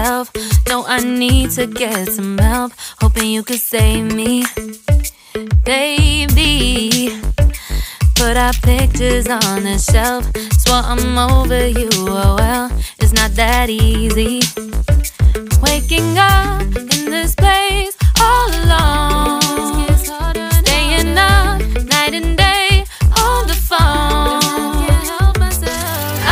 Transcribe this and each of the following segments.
myself. No, I need to get some help. Hoping you could save me, baby. Put our pictures on the shelf. Swore I'm over you, oh well, it's not that easy. Waking up in this place all alone, staying up night and day on the phone.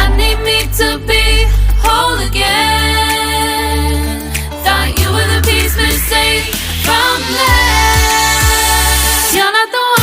I need me to be whole again. Thought you were the piece missing from last. You're not the one.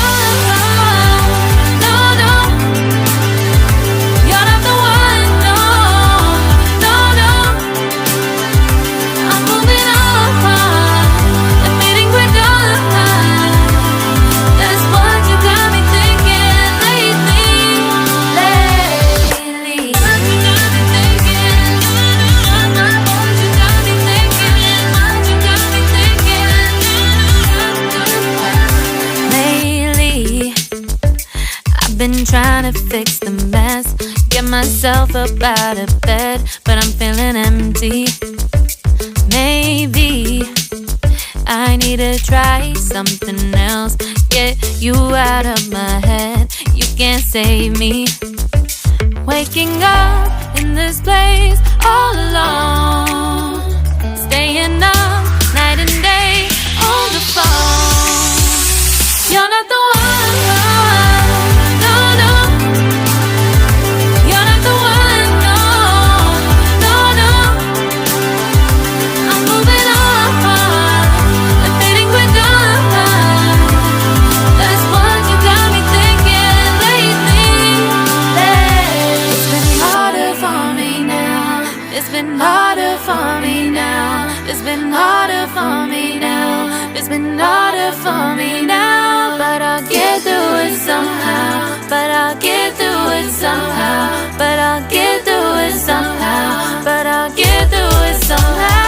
Been trying to fix the mess, get myself up out of bed, but I'm feeling empty. Maybe I need to try something else, get you out of my head. You can't save me. Waking up in this place all alone, staying up night and day on the phone. You're not the one. It's been harder for me now. It's been harder for me now. It's been harder for me now. But I'll get through it somehow. But I'll get through it somehow. But I'll get through it somehow. But I'll get through it somehow.